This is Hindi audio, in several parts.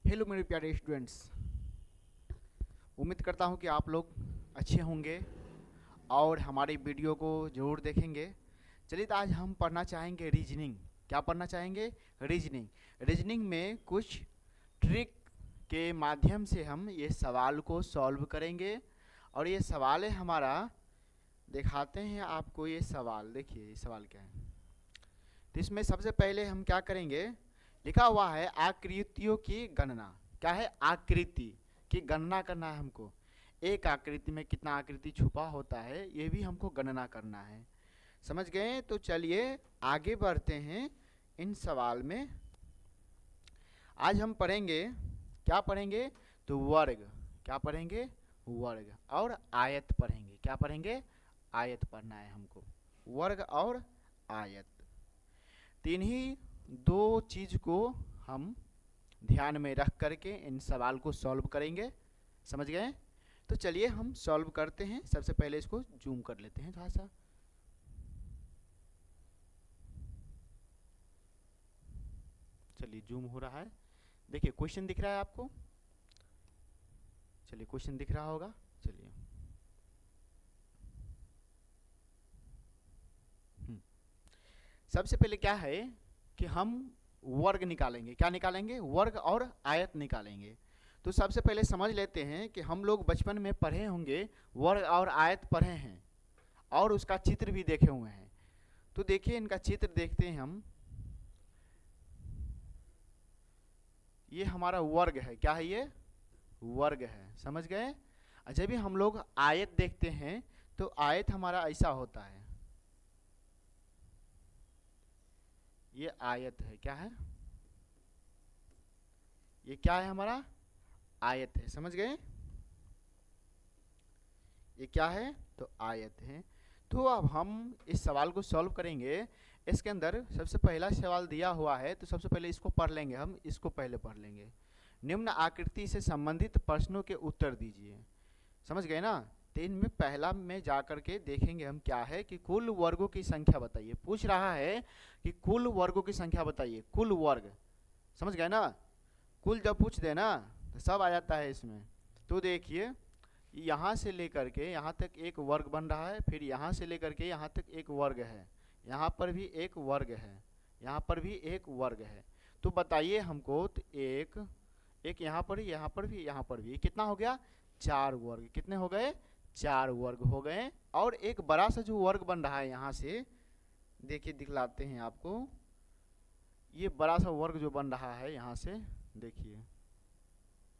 हेलो मेरे प्यारे स्टूडेंट्स, उम्मीद करता हूँ कि आप लोग अच्छे होंगे और हमारे वीडियो को ज़रूर देखेंगे। चलिए तो आज हम पढ़ना चाहेंगे रीजनिंग। क्या पढ़ना चाहेंगे? रीजनिंग। रीजनिंग में कुछ ट्रिक के माध्यम से हम ये सवाल को सॉल्व करेंगे। और ये सवाल है हमारा, दिखाते हैं आपको। ये सवाल देखिए, ये सवाल क्या है। तो इसमें सबसे पहले हम क्या करेंगे, लिखा हुआ है आकृतियों की गणना। क्या है? आकृति की गणना करना है हमको। एक आकृति में कितना आकृति छुपा होता है ये भी हमको गणना करना है। समझ गए? तो चलिए आगे बढ़ते हैं इन सवाल में। आज हम पढ़ेंगे, क्या पढ़ेंगे? तो वर्ग। क्या पढ़ेंगे? वर्ग और आयत पढ़ेंगे। क्या पढ़ेंगे? आयत पढ़ना है हमको। वर्ग और आयत, तीन ही दो चीज को हम ध्यान में रख करके इन सवाल को सॉल्व करेंगे। समझ गए? तो चलिए हम सॉल्व करते हैं। सबसे पहले इसको जूम कर लेते हैं थोड़ा सा। चलिए जूम हो रहा है। देखिए क्वेश्चन दिख रहा है आपको। चलिए क्वेश्चन दिख रहा होगा। चलिए सबसे पहले क्या है कि हम वर्ग निकालेंगे। क्या निकालेंगे? वर्ग और आयत निकालेंगे। तो सबसे पहले समझ लेते हैं कि हम लोग बचपन में पढ़े होंगे, वर्ग और आयत पढ़े हैं और उसका चित्र भी देखे हुए हैं। तो देखिए इनका चित्र देखते हैं हम। ये हमारा वर्ग है। क्या है? ये वर्ग है। समझ गए? जब भी हम लोग आयत देखते हैं तो आयत हमारा ऐसा होता है। ये आयत है। क्या है? ये क्या है? हमारा आयत है। समझ गए? ये क्या है? तो आयत है। तो अब हम इस सवाल को सॉल्व करेंगे। इसके अंदर सबसे पहला सवाल दिया हुआ है, तो सबसे पहले इसको पढ़ लेंगे हम। इसको पहले पढ़ लेंगे। निम्न आकृति से संबंधित प्रश्नों के उत्तर दीजिए। समझ गए ना? तो इनमें पहला में जा करके देखेंगे हम क्या है कि कुल वर्गों की संख्या बताइए। पूछ रहा है कि कुल वर्गों की संख्या बताइए। कुल वर्ग। समझ गए ना? कुल जब पूछ दे ना तो सब आ जाता है इसमें। तो देखिए यहाँ से लेकर के यहाँ तक एक वर्ग बन रहा है, फिर यहाँ से लेकर के यहाँ तक एक वर्ग है, यहाँ पर भी एक वर्ग है, यहाँ पर भी एक वर्ग है। तो बताइए हमको, तो एक एक यहाँ पर, यहाँ पर भी, यहाँ पर भी, कितना हो गया? 4 वर्ग। कितने हो गए? 4 वर्ग हो गए। और एक बड़ा सा जो वर्ग बन रहा है यहाँ से, देखिए दिखलाते हैं आपको। ये बड़ा सा वर्ग जो बन रहा है यहाँ से, देखिए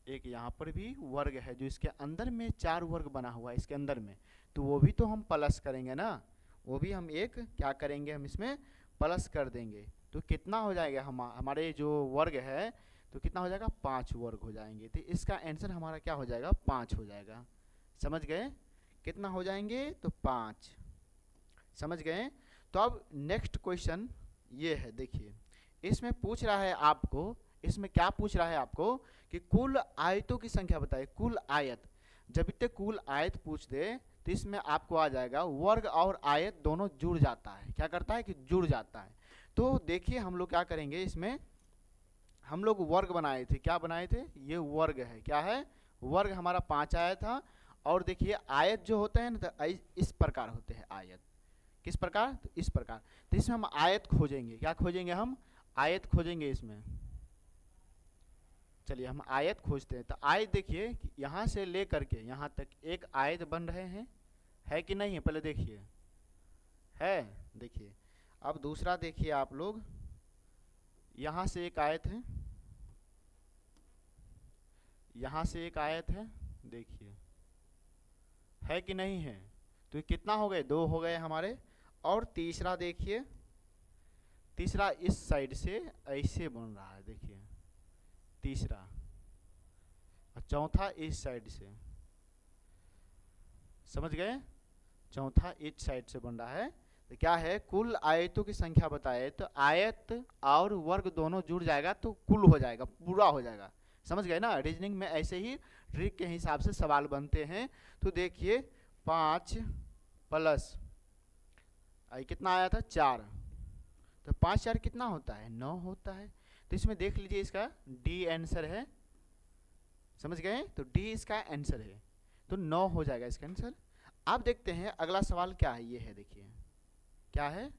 एक यहाँ पर भी वर्ग है जो इसके अंदर में 4 वर्ग बना हुआ है इसके अंदर में। तो वो भी तो हम प्लस करेंगे ना, वो भी हम एक क्या करेंगे, हम इसमें प्लस कर देंगे। तो कितना हो जाएगा? हमारे जो वर्ग है तो कितना हो जाएगा? 5 वर्ग हो जाएंगे। तो इसका आंसर हमारा क्या हो जाएगा? 5 हो जाएगा। समझ गए? कितना हो जाएंगे? तो 5। समझ गए? तो अब नेक्स्ट क्वेश्चन ये है। देखिए इसमें पूछ रहा है आपको, इसमें क्या पूछ रहा है आपको कि कुल आयतों की संख्या बताइए। कुल आयत। जब इतने कुल आयत पूछ दे तो इसमें आपको आ जाएगा वर्ग और आयत दोनों जुड़ जाता है। क्या करता है कि जुड़ जाता है। तो देखिए हम लोग क्या करेंगे, इसमें हम लोग वर्ग बनाए थे। क्या बनाए थे? ये वर्ग है। क्या है? वर्ग हमारा 5 आया था। और देखिए आयत जो होते हैं ना, तो इस प्रकार होते हैं आयत। किस प्रकार? तो इस प्रकार। तो इसमें हम आयत खोजेंगे। क्या खोजेंगे? हम आयत खोजेंगे इसमें। चलिए हम आयत खोजते हैं। तो आयत देखिए यहाँ से ले करके यहाँ तक एक आयत बन रहे हैं, है कि नहीं है? पहले देखिए, है। देखिए अब दूसरा देखिए आप लोग, यहाँ से एक आयत है, यहाँ से एक आयत है। देखिए है कि नहीं है? तो ये कितना हो गए? 2 हो गए हमारे। और तीसरा देखिए, तीसरा इस साइड से ऐसे बन रहा है। देखिए तीसरा, और चौथा इस साइड से। समझ गए? चौथा इस साइड से बन रहा है। तो क्या है? कुल आयतों की संख्या बताए। तो आयत और वर्ग दोनों जुड़ जाएगा तो कुल हो जाएगा, पूरा हो जाएगा। समझ गए ना? रीजनिंग में ऐसे ही ट्रिक के हिसाब से सवाल बनते हैं। तो देखिए 5 प्लस कितना आया था? 4। तो 5 4 कितना होता है? 9 होता है। तो इसमें देख लीजिए इसका डी आंसर है समझ गए? तो डी इसका आंसर है, तो 9 हो जाएगा इसका आंसर। अब देखते हैं अगला सवाल क्या है, ये है, देखिए क्या है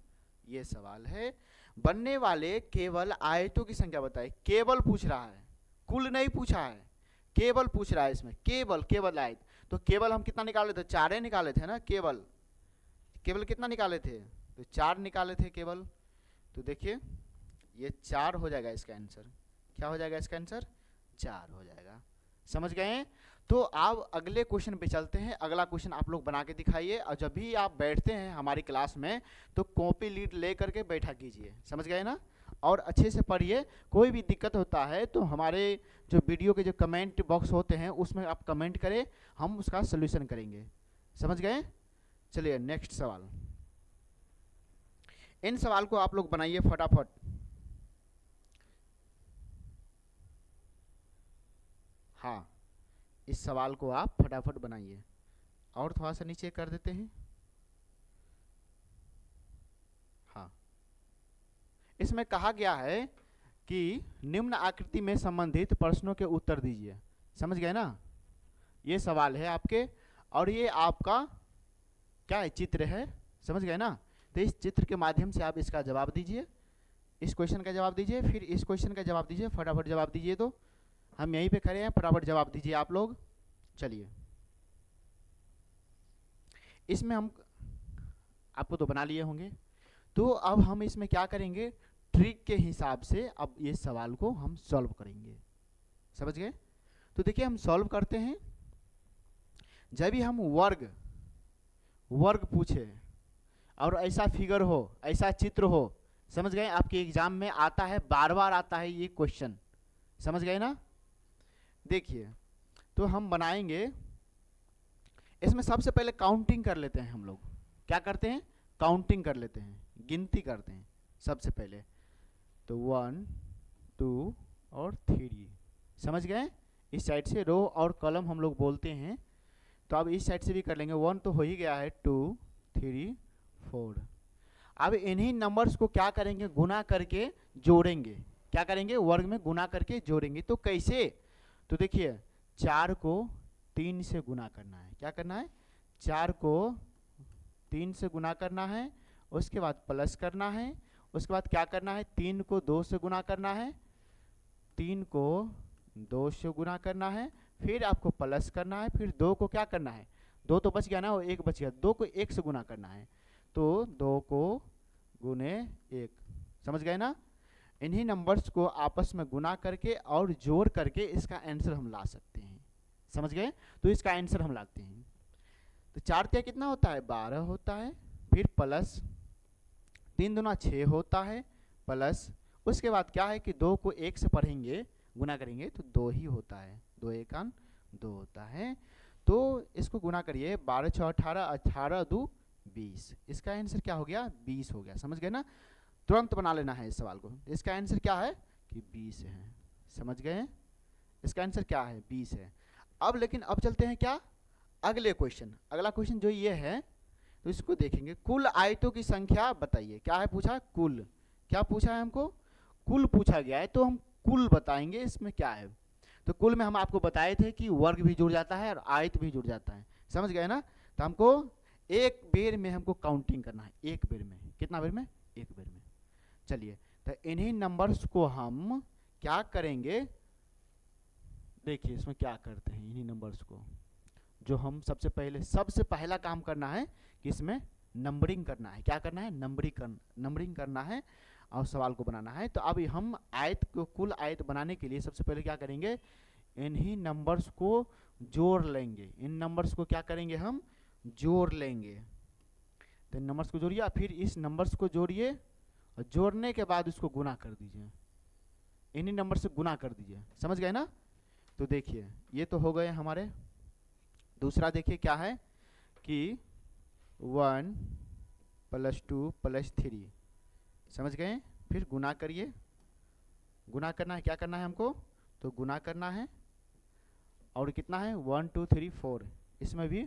ये सवाल है, बनने वाले केवल आयतों की संख्या बताए। केवल पूछ रहा है, कुल नहीं पूछा है, केवल पूछ रहा है इसमें, केवल केवल आयत। तो केवल हम कितना निकाले थे, 4 निकाले थे ना, केवल केवल कितना निकाले थे, तो 4 निकाले थे केवल। तो देखिए ये 4 हो जाएगा इसका आंसर। क्या हो जाएगा इसका आंसर, 4 हो जाएगा। समझ गए? तो आप अगले क्वेश्चन पे चलते हैं। अगला क्वेश्चन आप लोग बना के दिखाइए, और जब भी आप बैठते हैं हमारी क्लास में तो कॉपी लीड ले करके बैठा कीजिए। समझ गए ना? और अच्छे से पढ़िए। कोई भी दिक्कत होता है तो हमारे जो वीडियो के जो कमेंट बॉक्स होते हैं उसमें आप कमेंट करें, हम उसका सोल्यूशन करेंगे। समझ गए? चलिए नेक्स्ट सवाल। इन सवाल को आप लोग बनाइए फटाफट। हाँ, इस सवाल को आप फटाफट बनाइए। और थोड़ा सा नीचे कर देते हैं। हाँ, इसमें कहा गया है कि निम्न आकृति में संबंधित प्रश्नों के उत्तर दीजिए। समझ गए ना? ये सवाल है आपके, और ये आपका क्या है, चित्र है। समझ गए ना? तो इस चित्र के माध्यम से आप इसका जवाब दीजिए, इस क्वेश्चन का जवाब दीजिए, फिर इस क्वेश्चन का जवाब दीजिए। फटाफट जवाब दीजिए, तो हम यहीं पे खड़े हैं, फटाफट जवाब दीजिए आप लोग। चलिए, इसमें हम आपको तो बना लिए होंगे, तो अब हम इसमें क्या करेंगे, ट्रिक के हिसाब से अब ये सवाल को हम सॉल्व करेंगे। समझ गए? तो देखिए हम सॉल्व करते हैं। जब भी हम वर्ग वर्ग पूछे और ऐसा फिगर हो, ऐसा चित्र हो, समझ गए, आपके एग्जाम में आता है, बार बार आता है ये क्वेश्चन। समझ गए ना? देखिए, तो हम बनाएंगे, इसमें सबसे पहले काउंटिंग कर लेते हैं हम लोग। क्या करते हैं, काउंटिंग कर लेते हैं, गिनती करते हैं सबसे पहले। तो 1 2 और 3। समझ गए? इस साइड से रो और कॉलम हम लोग बोलते हैं। तो अब इस साइड से भी कर लेंगे। 1 तो हो ही गया है, 2 3 4। अब इन्हीं नंबर्स को क्या करेंगे, गुना करके जोड़ेंगे। क्या करेंगे, वर्ग में गुना करके जोड़ेंगे। तो कैसे, तो देखिए 4 को 3 से गुना करना है। क्या करना है, 4 को 3 से गुना करना है, उसके बाद प्लस करना है, उसके बाद क्या करना है, 3 को 2 से गुना करना है, 3 को 2 से गुना करना है, फिर आपको प्लस करना है, फिर 2 को क्या करना है, 2 तो बच गया ना, वो 1 बच गया, 2 को 1 से गुना करना है। तो 2 को गुने 1। समझ गए ना? इन्हीं नंबर्स को आपस में गुना करके और जोड़ करके इसका आंसर हम ला सकते हैं। समझ गए? तो इसका आंसर हम लाते हैं। तो 4 तिया कितना होता है, 12 होता है, फिर प्लस 3 दूना 6 होता है, प्लस उसके बाद क्या है कि 2 को 1 से पढ़ेंगे, गुना करेंगे तो 2 ही होता है, 2 एकान 2 होता है। तो इसको गुना करिए, 12 6 18, 18 2 20। इसका आंसर क्या हो गया, 20 हो गया। समझ गए ना? तुरंत बना लेना है इस सवाल को। इसका आंसर क्या है कि 20 है। समझ गए? इसका आंसर क्या है, 20 है। अब लेकिन अब चलते हैं क्या, अगले क्वेश्चन। अगला क्वेश्चन जो ये है, तो इसको देखेंगे। कुल आयतों की संख्या बताइए। क्या है पूछा, कुल। क्या पूछा है हमको, कुल पूछा गया है, तो हम कुल बताएंगे इसमें क्या है। तो कुल में हम आपको बताए थे कि वर्ग भी जुड़ जाता है और आयत भी जुड़ जाता है। समझ गए ना? तो हमको एक बेर में हमको काउंटिंग करना है, एक बेर में। कितना बेर में, एक बेर में। चलिए, तो इन्हीं नंबर्स को हम क्या करेंगे, देखिए इसमें क्या करते हैं, इन्हीं नंबर्स को जो हम सबसे पहला काम करना है कि इसमें नंबरिंग करना है। क्या करना है, नंबरिंग करना है और सवाल को बनाना है। तो अब हम आयत को, कुल आयत बनाने के लिए सबसे पहले क्या करेंगे, इन्हीं नंबर्स को जोड़ लेंगे। इन नंबर्स को क्या करेंगे, हम जोड़ लेंगे। तो इन नंबर्स को जोड़िए, फिर इस नंबर्स को जोड़िए, और जोड़ने के बाद उसको गुना कर दीजिए, इन्हीं नंबर से गुना कर दीजिए। समझ गए ना? तो देखिए ये तो हो गए हमारे। दूसरा देखिए क्या है कि 1 + 2 + 3। समझ गए? फिर गुना करिए, गुना करना है, क्या करना है हमको, तो गुना करना है। और कितना है, 1 2 3 4, इसमें भी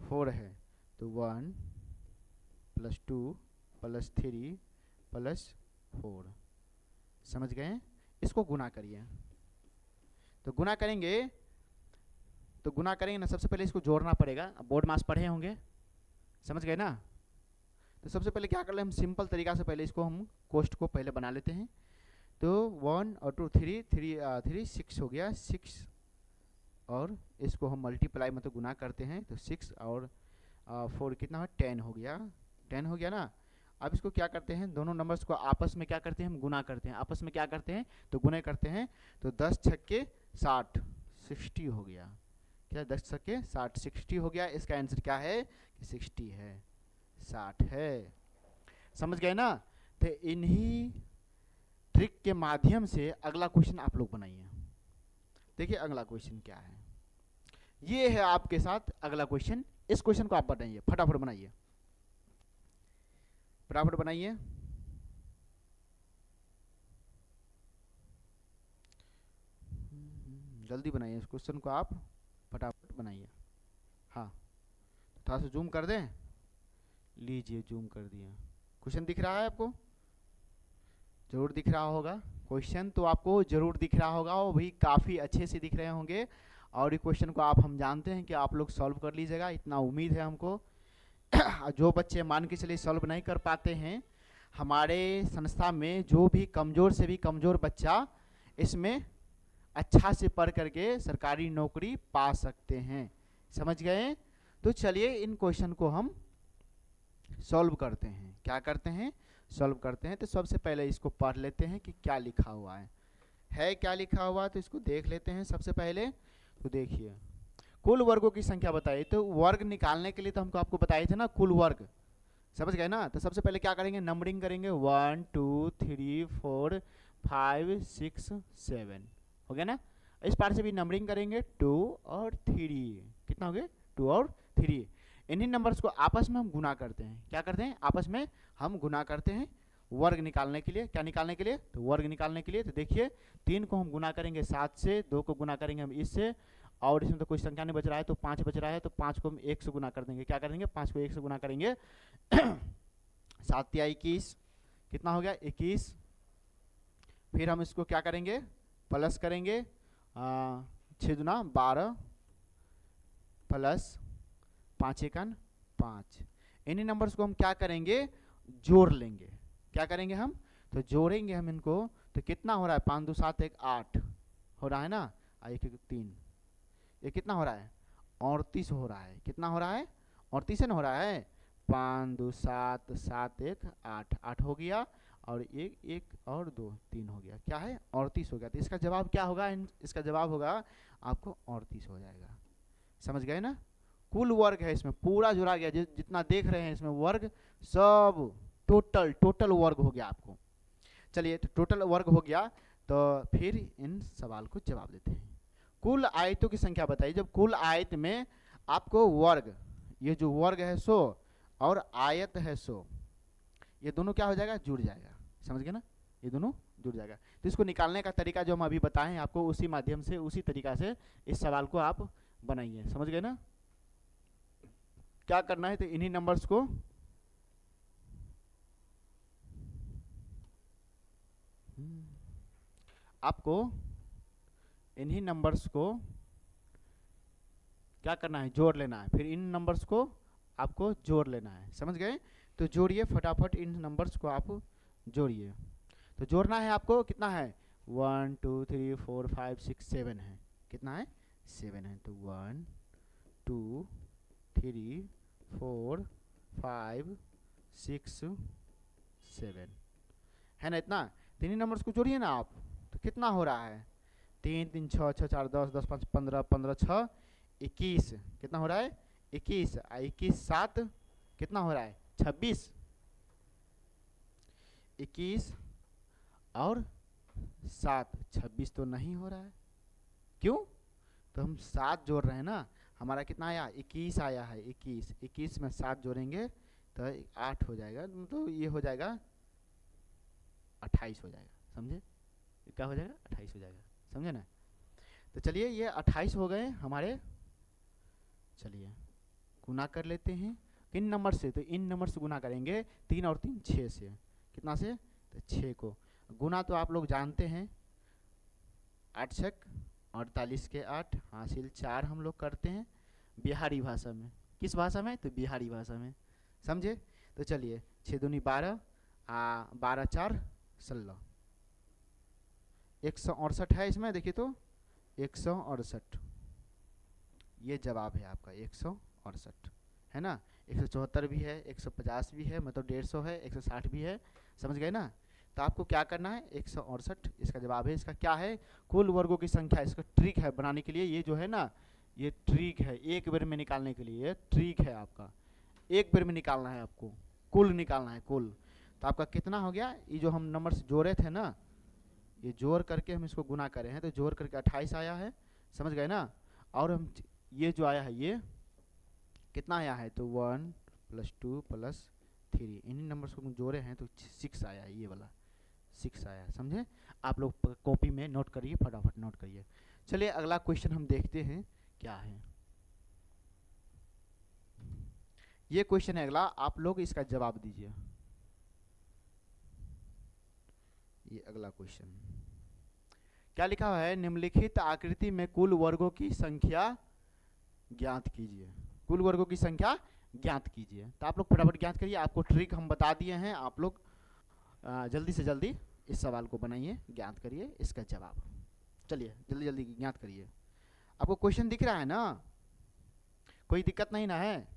4 है। तो 1 + 2 + 3 + 4। समझ गए? इसको गुना करिए। तो गुना करेंगे तो गुना करेंगे ना, सबसे पहले इसको जोड़ना पड़ेगा। अब बोर्ड मास पढ़े होंगे, समझ गए ना। तो सबसे पहले क्या कर ले, हम सिंपल तरीका से पहले इसको हम कोष्ट को पहले बना लेते हैं। तो 1 और 2 3 6 हो गया, 6 और इसको हम मल्टीप्लाई मतलब गुना करते हैं, तो 6 और 4 कितना है, 10 हो गया, 10 हो गया ना। अब इसको क्या करते हैं, दोनों नंबर्स को आपस में क्या करते हैं, हम गुना करते हैं, आपस में क्या करते हैं, तो गुने करते हैं। तो 10 छक्के 60, 60 हो गया, क्या 10 छक्के 60, 60 हो गया। इसका आंसर क्या है कि 60 है, 60 है। समझ गए ना। तो इन्हीं ट्रिक के माध्यम से अगला क्वेश्चन आप लोग बनाइए। देखिए अगला क्वेश्चन क्या है, ये है आपके साथ अगला क्वेश्चन। इस क्वेश्चन को आप बनाइए, फटाफट बनाइए, फटाफट बनाइए। जल्दी बनाइए इस क्वेश्चन को, आप फटाफट बनाइए। हाँ, थोड़ा सा जूम कर दें, लीजिए जूम कर दिया। क्वेश्चन दिख रहा है आपको, जरूर दिख रहा होगा। क्वेश्चन तो आपको जरूर दिख रहा होगा, वो भी काफ़ी अच्छे से दिख रहे होंगे। और ये क्वेश्चन को आप, हम जानते हैं कि आप लोग सॉल्व कर लीजिएगा, इतना उम्मीद है हमको। जो बच्चे मान के चलिए सॉल्व नहीं कर पाते हैं, हमारे संस्था में जो भी कमज़ोर से भी कमज़ोर बच्चा इसमें अच्छा से पढ़ करके सरकारी नौकरी पा सकते हैं। समझ गए। तो चलिए इन क्वेश्चन को हम सॉल्व करते हैं। क्या करते हैं, सॉल्व करते हैं। तो सबसे पहले इसको पढ़ लेते हैं कि क्या लिखा हुआ है क्या लिखा हुआ, तो इसको देख लेते हैं सबसे पहले। तो देखिए, कुल वर्गों की संख्या बताइए। तो वर्ग निकालने के लिए तो हमको आपको बताए थे ना कुल वर्ग, समझ गए ना। तो सबसे पहले क्या करेंगे, नंबरिंग करेंगे, 1 2 3 4 5 6 7 हो गया ना। इस पार से भी नंबरिंग करेंगे, 2 और 3, कितना हो गया, 2 और 3। इन्हीं नंबर्स को आपस में हम गुना करते हैं। क्या करते हैं, आपस में हम गुना करते हैं वर्ग निकालने के लिए। क्या निकालने के लिए, तो वर्ग निकालने के लिए। तो देखिए 3 को हम गुना करेंगे 7 से, 2 को गुना करेंगे हम इससे, और इसमें तो कोई संख्या नहीं बच रहा है, तो 5 बच रहा है। तो 5 को हम 1 से गुना कर देंगे। क्या करेंगे, 5 को 1 से गुना करेंगे। 7 या 21, कितना हो गया, 21। फिर हम इसको क्या करेंगे, प्लस करेंगे, 6 दूना 12 प्लस 5 एकन 5। इन्हीं नंबर्स को हम क्या करेंगे, जोड़ लेंगे। क्या करेंगे हम, तो जोड़ेंगे हम इनको। तो कितना हो रहा है, 5 2 7 1 8 हो रहा है ना, 1 1 3, ये कितना हो रहा है, 38 हो रहा है। कितना हो रहा है, 38 हो रहा है। 5 2 7 7 1 8, 8 हो गया, और 1 1 और 2 3 हो गया, क्या है, 38 हो गया। तो इसका जवाब क्या होगा, इसका जवाब होगा आपको 38 हो जाएगा। समझ गए ना। कुल वर्ग है, इसमें पूरा जुड़ा गया, जितना देख रहे हैं इसमें वर्ग सब टोटल वर्ग हो गया आपको। चलिए, तो टोटल वर्ग हो गया। तो फिर इन सवाल को जवाब देते हैं। कुल आयतों की संख्या बताइए। जब कुल आयत में आपको वर्ग, ये जो वर्ग है 100 और आयत है 100, ये दोनों क्या हो जाएगा, जुड़ जाएगा। समझ गए ना, ये दोनों जुड़ जाएगा। तो इसको निकालने का तरीका जो हम अभी बताएं आपको, उसी माध्यम से, उसी तरीका से इस सवाल को आप बनाइए। समझ गए ना। क्या करना है, तो इन्हीं नंबर्स को आपको, इन्हीं नंबर्स को क्या करना है, जोड़ लेना है। फिर इन नंबर्स को आपको जोड़ लेना है। समझ गए। तो जोड़िए फटाफट, इन नंबर्स को आप जोड़िए। तो जोड़ना है आपको, कितना है, 1 2 3 4 5 6 7 है। कितना है, 7 है। तो 1 2 3 4 5 6 7 है ना, इतना। तीन नंबर्स को जोड़िए ना आप। तो कितना हो रहा है, 3 3 6 6 4 10 10 5 15 15 6 21, कितना हो रहा है, 21। 21 7 कितना हो रहा है, 26। 21 और 7, 26 तो नहीं हो रहा है। क्यों, तो हम 7 जोड़ रहे हैं ना। हमारा कितना आया, 21 आया है। 21 में 7 जोड़ेंगे तो 8 हो जाएगा। तो ये हो जाएगा 28 हो जाएगा। समझे, क्या हो जाएगा, 28 हो जाएगा। समझे ना। तो चलिए ये 28 हो गए हमारे। चलिए गुना कर लेते हैं किन नंबर से, तो इन नंबर से गुना करेंगे। 3 और 3 6 से, कितना से, तो 6 को गुना तो आप लोग जानते हैं, 8 छक 48 के 8 हासिल 4 हम लोग करते हैं बिहारी भाषा में। किस भाषा में? तो बिहारी भाषा में, समझे। तो चलिए 6 दूनी 12, 12 4 16, 168 है इसमें, देखिए तो 168, ये जवाब है आपका 168, है ना। 174 भी है, 150 भी है, मतलब 150 है, 160 भी है, समझ गए ना। तो आपको क्या करना है, 168 इसका जवाब है। इसका क्या है, कुल वर्गों की संख्या। इसका ट्रिक है बनाने के लिए, ये जो है ना, ये ट्रिक है एक बार में निकालने के लिए, ये ट्रिक है आपका। एक बार में निकालना है आपको, कुल निकालना है, कुल। तो आपका कितना हो गया, ये जो हम नंबर जोड़े थे ना, ये जोड़ करके हम इसको गुना करे हैं, तो जोड़ करके 28 आया है, समझ गए ना। और हम ये जो आया है, ये कितना आया है, तो 1 + 2 + 3, इन्हीं नंबर्स को जोड़े हैं तो 6 आया है, ये वाला 6 आया, समझे। आप लोग कॉपी में नोट करिए, फटाफट नोट करिए। चलिए अगला क्वेश्चन हम देखते हैं क्या है। ये क्वेश्चन है अगला, आप लोग इसका जवाब दीजिए। ये अगला क्वेश्चन क्या लिखा हुआ है, निम्नलिखित आकृति में कुल वर्गों की संख्या ज्ञात कीजिए। कुल वर्गों की संख्या ज्ञात कीजिए। तो आप लोग फटाफट ज्ञात करिए, आपको ट्रिक हम बता दिए हैं, आप लोग जल्दी से जल्दी इस सवाल को बनाइए, ज्ञात करिए इसका जवाब। चलिए जल्दी जल्दी ज्ञात करिए। आपको क्वेश्चन दिख रहा है ना, कोई दिक्कत नहीं ना है?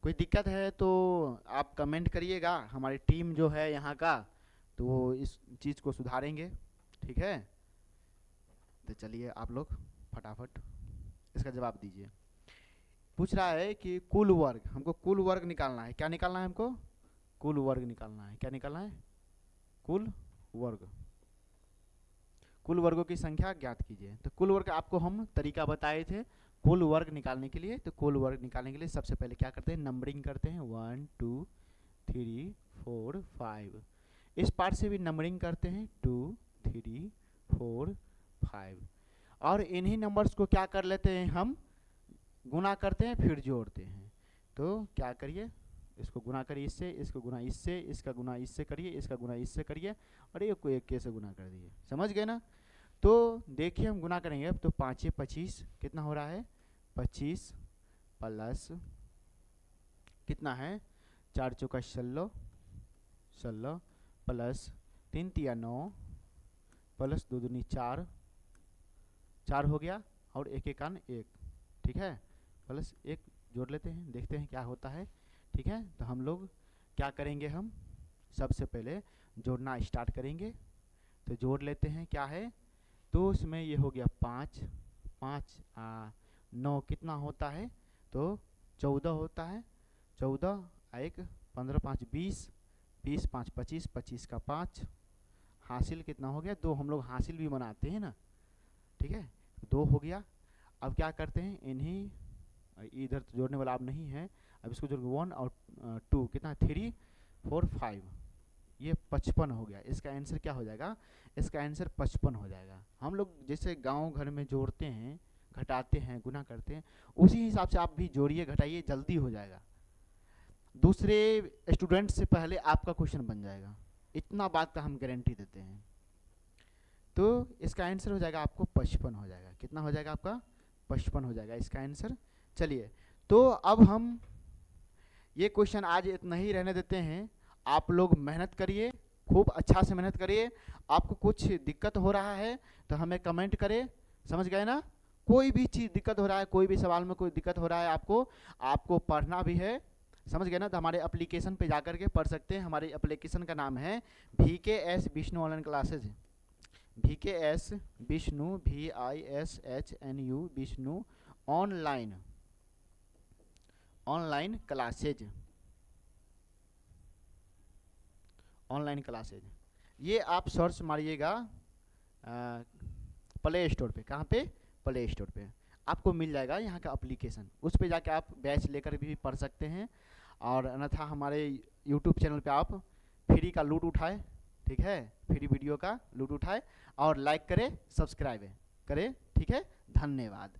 कोई दिक्कत है तो आप कमेंट करिएगा, हमारी टीम जो है यहाँ का, तो वो इस चीज़ को सुधारेंगे, ठीक है। तो चलिए आप लोग फटाफट इसका जवाब दीजिए। पूछ रहा है कि कुल वर्ग, हमको कुल वर्ग निकालना है। क्या निकालना है हमको? कुल वर्ग निकालना है। क्या निकालना है? कुल वर्ग। कुल वर्गों की संख्या ज्ञात कीजिए। तो कुल वर्ग आपको हम तरीका बताए थे कुल वर्ग निकालने के लिए। तो कुल वर्ग निकालने के लिए सबसे पहले क्या करते हैं, नंबरिंग करते हैं, 1 2 3 4 5। इस पार्ट से भी नंबरिंग करते हैं, 2 3 4 5। और इन्हीं नंबर्स को क्या कर लेते हैं, हम गुना करते हैं, फिर जोड़ते हैं। तो क्या करिए, इसको गुना करिए इससे, इसको गुना इससे, इसका गुना इससे करिए, इसका गुना इससे करिए, और एक को एक के से गुना कर दिए, समझ गए ना। तो देखिए हम गुना करेंगे अब, तो 5 25 कितना हो रहा है, 25 प्लस कितना है, 4 चौका 16 16 प्लस 3 तिया 9 प्लस 2 दूनी 4 4 हो गया, और एक एक कान 1, ठीक है, प्लस 1 जोड़ लेते हैं, देखते हैं क्या होता है, ठीक है। तो हम लोग क्या करेंगे, हम सबसे पहले जोड़ना स्टार्ट करेंगे। तो जोड़ लेते हैं, क्या है, तो इसमें ये हो गया 5 5 9 कितना होता है, तो 14 होता है, 14 1 15 5 20 20 5 25 25 का 5, हासिल कितना हो गया 2, हम लोग हासिल भी बनाते हैं ना, ठीक है, 2 हो गया। अब क्या करते हैं, इन्हीं इधर तो जोड़ने वाला अब नहीं है, अब इसको जोड़ 1 और 2 कितना, 3 4 5, ये 55 हो गया। इसका आंसर क्या हो जाएगा, इसका आंसर 55 हो जाएगा। हम लोग जैसे गांव घर में जोड़ते हैं, घटाते हैं, गुना करते हैं, उसी हिसाब से आप भी जोड़िए घटाइए, जल्दी हो जाएगा। दूसरे स्टूडेंट से पहले आपका क्वेश्चन बन जाएगा, इतना बात का हम गारंटी देते हैं। तो इसका आंसर हो जाएगा आपको 55 हो जाएगा। कितना हो जाएगा आपका, 55 हो जाएगा इसका आंसर। चलिए तो अब हम ये क्वेश्चन आज इतना ही रहने देते हैं। आप लोग मेहनत करिए, खूब अच्छा से मेहनत करिए। आपको कुछ दिक्कत हो रहा है तो हमें कमेंट करें, समझ गए ना। कोई भी चीज़ दिक्कत हो रहा है, कोई भी सवाल में कोई दिक्कत हो रहा है, आपको पढ़ना भी है, समझ गए ना, तो हमारे एप्लीकेशन पे जाकर के पढ़ सकते हैं। हमारे एप्लीकेशन का नाम है VKS Vishnu online classes. VKS Vishnu VISHNU Vishnu online classes, online classes. ये आप सर्च मारिएगा प्ले स्टोर पे। कहाँ पे? प्ले स्टोर पे आपको मिल जाएगा यहाँ का एप्लीकेशन। उस पे जाके आप बैच लेकर भी पढ़ सकते हैं, और अन्यथा हमारे यूट्यूब चैनल पे आप फ्री का लूट उठाए, ठीक है, फ्री वीडियो का लूट उठाए, और लाइक करें, सब्सक्राइब करें, ठीक है। धन्यवाद।